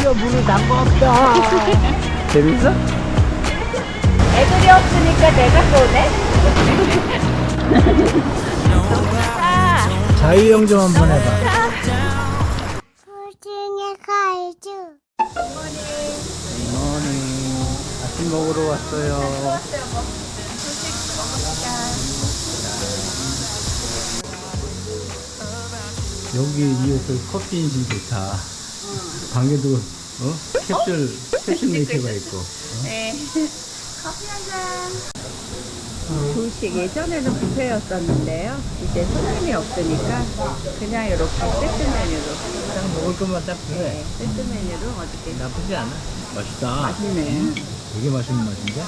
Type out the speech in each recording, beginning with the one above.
드디어 문을 담고 없다. 재밌어? 애들이 없으니까 내가 쏘네. 자유형 좀 한번 해봐. 소중히 가야죠. 굿모닝. 아침 먹으러 왔어요. 여기 이 호텔 커피 인심 좋다. 방에도 캡슐 메이커가 있고. 네. 커피 한 잔. 조식 예전에는 뷔페였었는데요. 이제 손님이 없으니까 그냥 이렇게 세트 메뉴로. 딱 먹을 것만 딱 그래. 네, 세트 메뉴로 어떻게. 나쁘지 않아. 맛있다. 맛있네. 되게 맛있는 맛인데?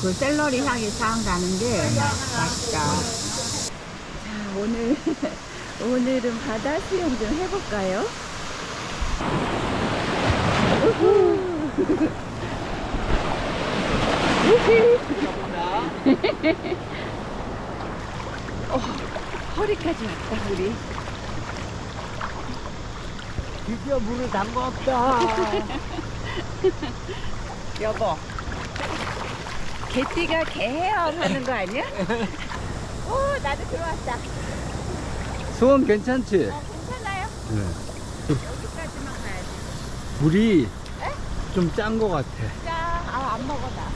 그 샐러리 향이 싹 나는 게 맛있다. 자, 오늘은 바다 수영 좀 해볼까요? 우후. 허리까지 왔다 우리. 드디어 문을 담고 없다. 여보, 개띠가 개헤엄 하는 거 아니야? 오, 나도 들어왔다. 수원 괜찮지? 괜찮아요? 네. 여기까지만 가야지. 물이 좀 짠 거 같아. 자, 안 먹어 나.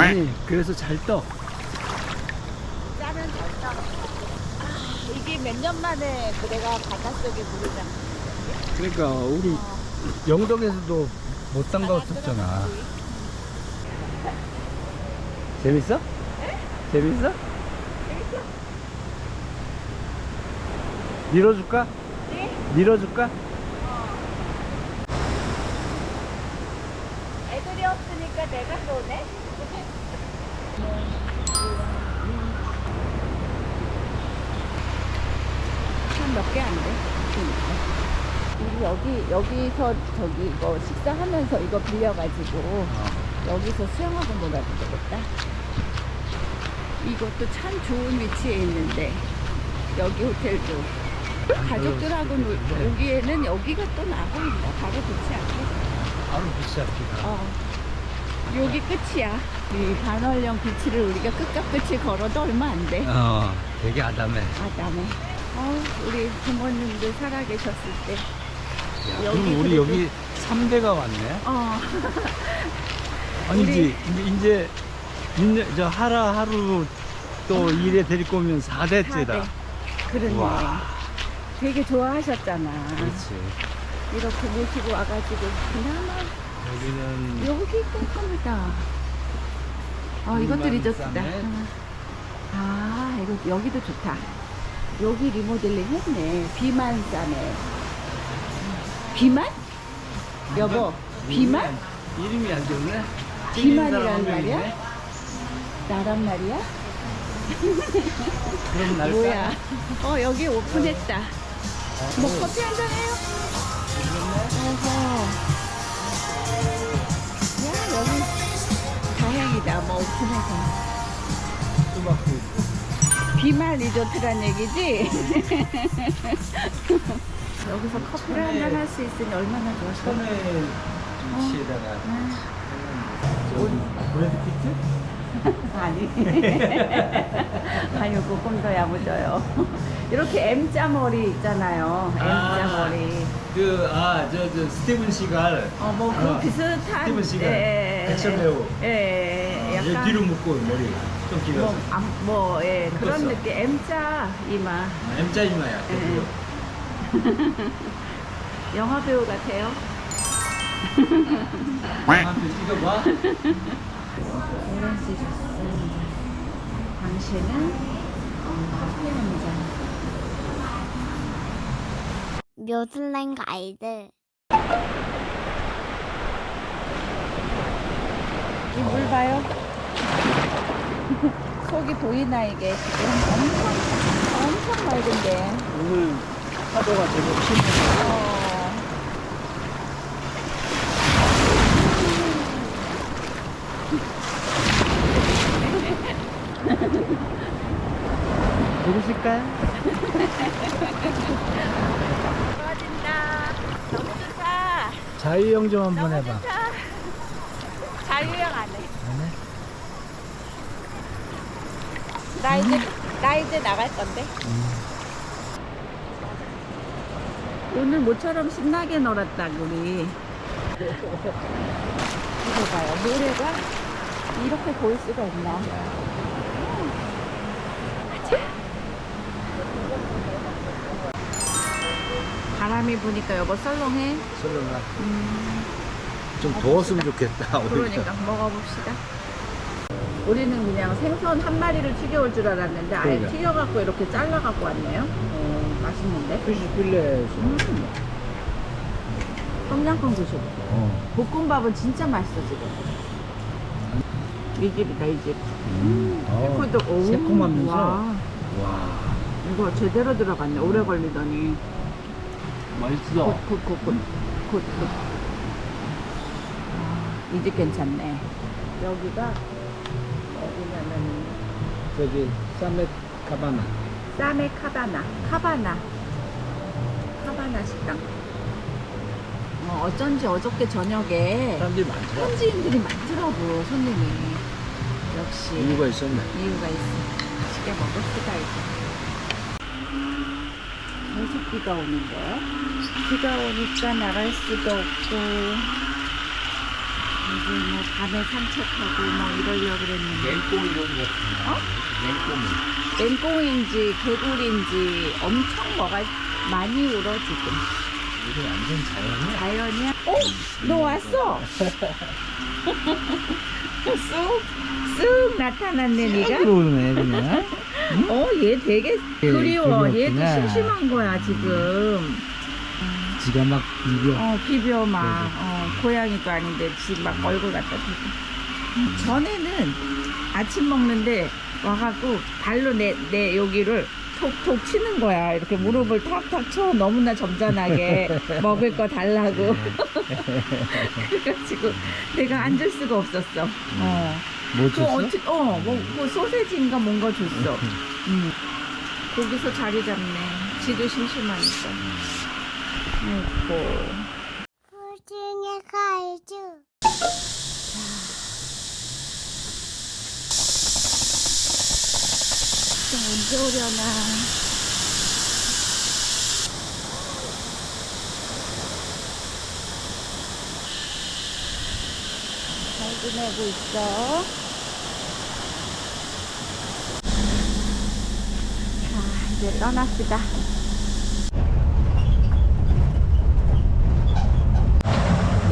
아니, 그래서 잘 떠. 짜면 잘 따. 이게 몇 년 만에 내가 바닷속에 물을 잡는 그러니까 우리 영덕에서도 못 담가왔었잖아. 재밌어? 재밌어? 밀어줄까? 네? 밀어줄까? 애들이 없으니까 내가 쏘네? 한 몇 개 안 돼? 우리 여기서 이거 식사하면서 이거 빌려가지고 여기서 수영하고 놀아도 되겠다. 이것도 참 좋은 위치에 있는데 여기 호텔도 가족들하고 오기에는 여기가 또 나보인다. 바로 좋지 않게? 바로 비치 앞이다. 여기 끝이야. 이 반월령 비치를 우리가 끝과 끝이 걸어도 얼마 안 돼. 되게 아담해. 아담해. 우리 부모님들 살아계셨을 때. 그럼 우리 여기 3대가 왔네. 아니지, 이제 저 하루 또 일에 데리고 오면 4대째다. 그러네. 와. 되게 좋아하셨잖아. 그렇지. 이렇게 모시고 와가지고 그나마 여기는 여기 꼼꼼하다. 이것도 리조트다. 쌈에. 이거 여기도 좋다. 여기 리모델링 했네. 비만 쌈에. 비만? 여보, 비만? 이름이 안 좋네. 비만이라는 말이야? 나란 말이야? 그럼 날까? 뭐야? 여기 오픈했다. 뭐 커피 한잔 해요? 어허. 야, 여기 다행이다. 뭐 오픈해서. 수박도 있고. 비만 리조트란 얘기지? 여기서 커피를 한잔 할 수 있으니 얼마나 좋을까? 처음에 위치에다가 브래드 피트? 아니. 아유, 그건 더 야무져요. 이렇게 M자 머리 있잖아요. M자 머리. 저 스티븐 시갈. 그 비슷한. 스티븐 시갈. 액션 배우. 예, 얘 약간. 뒤로 묶고 머리 좀 길어서. 그런 묶었어. 느낌. M자 이마. M자 이마야. 영화 배우 같아요. 한번 찍어봐. 오렌지 주스. 당신은 커피 한 잔. 묘슬랭 가이드. 이 물 봐요. 속이 보이나 이게 지금 엄청 맑은데. 오늘 파도가 제법 심해서. 누구실까요? 좋아진다. 너무 좋다. 자, 자유형 좀 한번 해봐. 자유형 안 해. 안 해? 나 이제 나갈 건데. 오늘 모처럼 신나게 놀았다 우리. 이거 봐요. 노래가 이렇게 보일 수가 있나? 바람이 부니까 여보 썰렁해. 설렁아. 좀 더웠으면 좋겠다. 그러니까 먹어봅시다. 우리는 그냥 생선 한 마리를 튀겨올 줄 알았는데 아예 그러니까. 튀겨갖고 이렇게 잘라갖고 왔네요. 맛있는데? 피시 필레에서. 똠양꿍 드셔보세요. 볶음밥은 진짜 맛있어 지금. 이 집이다 이 집. 새콤도 오. 새콤하면서. 와. 와. 이거 제대로 들어갔네. 오래 걸리더니. 맛있어. 굿. 이 집 괜찮네. 여기가 어디냐면 저기 사메 카바나. 쌈의 카바나 식당. 어쩐지 어저께 저녁에 사람들이 많더라. 현지인들이 많더라고 손님이. 역시 이유가 있었네. 이유가 있어. 맛있게 먹읍시다 이제. 계속 비가 오는데 비가 오니까 나갈 수도 없고 이제 뭐 밤에 산책하고 뭐 이러려고 그랬는데 냉꽁 이런 거. 냉꽁. 냉꽁인지 개구리인지 엄청 뭐가 많이 울어 지금. 이게 완전 자연이야. 자연이야? 너 왔어? 쑥 나타났네 네가? 들어오네 그냥. 얘 되게 그리워. 얘도 그리웠구나. 심심한 거야 지금. 지가 막 비벼. 비벼 막. 고양이도 아닌데 지금 막 얼굴 갖다 비벼. 전에는 아침 먹는데 와갖고 발로 내 여기를 톡톡 치는 거야. 이렇게 무릎을 탁탁 쳐. 너무나 점잖하게 먹을 거 달라고. 그래가지고 내가 앉을 수가 없었어. 뭐 그 줬어? 어떻게 뭐 소세지인가 뭔가 줬어. 거기서 자리 잡네. 지도 심심하니까. 아이고. 우진이 가이즈. 언제 오려나. 잘 지내고 있어. 자, 이제 떠납시다.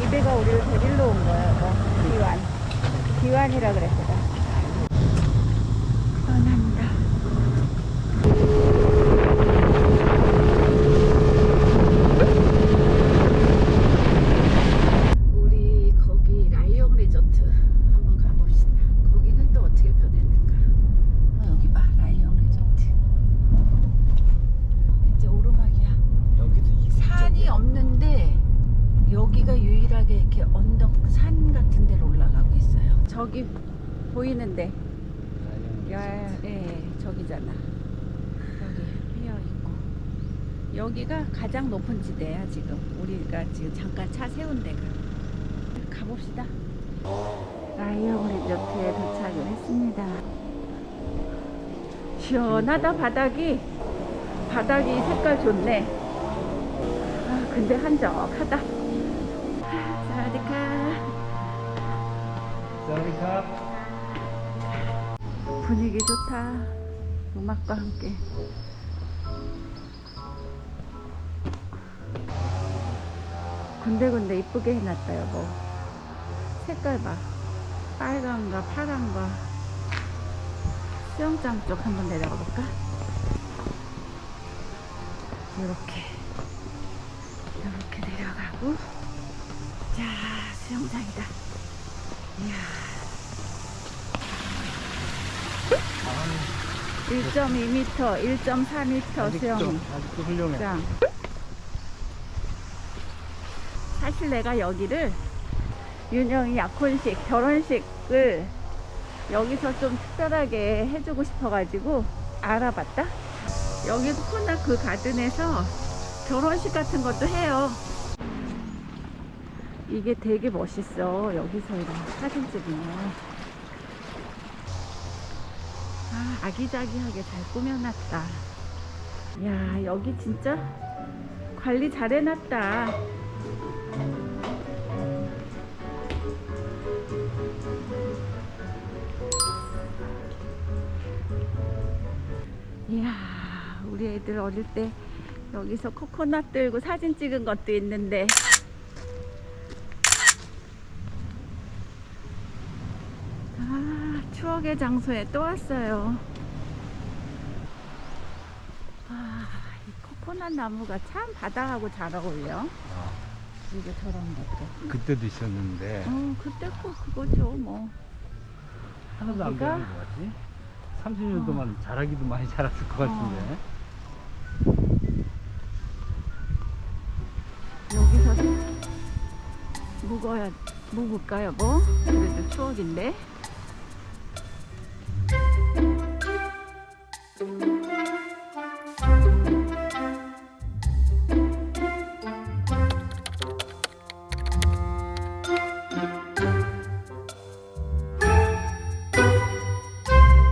이 배가 우리를 데리러 온 거예요. 뭐. 기완이라 그랬거든. 떠난다. 우리 거기 라이옹 리조트 한번 가봅시다. 거기는 또 어떻게 변했는가. 여기 봐, 라이옹 리조트. 이제 오르막이야. 여기도 산이 없는데 여기가 유일하게 이렇게 언덕 산 같은 데로 올라가고 있어요. 저기 보이는데. 예, 저기잖아. 여기 피어 있고. 여기가 가장 높은 지대야 지금. 우리가 지금 잠깐 차 세운 데가. 가봅시다. 라이옹 리조트에 도착을 했습니다. 시원하다 바닥이. 바닥이 색깔 좋네. 근데 한적하다. 사와디카. 사와디카. 분위기 좋다. 음악과 함께. 군데군데 이쁘게 해놨다 여보. 색깔 봐. 빨간과 파란과. 수영장 쪽 한번 내려가 볼까? 이렇게 내려가고. 자, 수영장이다. 이야. 1.2m, 1.4m 수영장. 아직도 훌륭해. 사실 내가 여기를 윤영이 약혼식, 결혼식을 여기서 좀 특별하게 해주고 싶어가지고 알아봤다. 여기 코나크 가든에서 결혼식 같은 것도 해요. 이게 되게 멋있어. 여기서 이런 사진 찍으면. 아, 아기자기하게 잘 꾸며놨다. 야, 여기 진짜 관리 잘 해놨다. 이야, 우리 애들 어릴 때 여기서 코코넛 들고 사진 찍은 것도 있는데. 아, 추억의 장소에 또 왔어요. 아, 이 코코넛 나무가 참 바다하고 잘 어울려. 아, 이게 저런 것도. 그때도 있었는데 그때 꼭 그거죠, 뭐. 하나도 안 여기가- 되는 것 같지? 30년 동안 자라기도 많이 자랐을 것 같은데. 여기서 묵을까요, 뭐? 그래도 추억인데.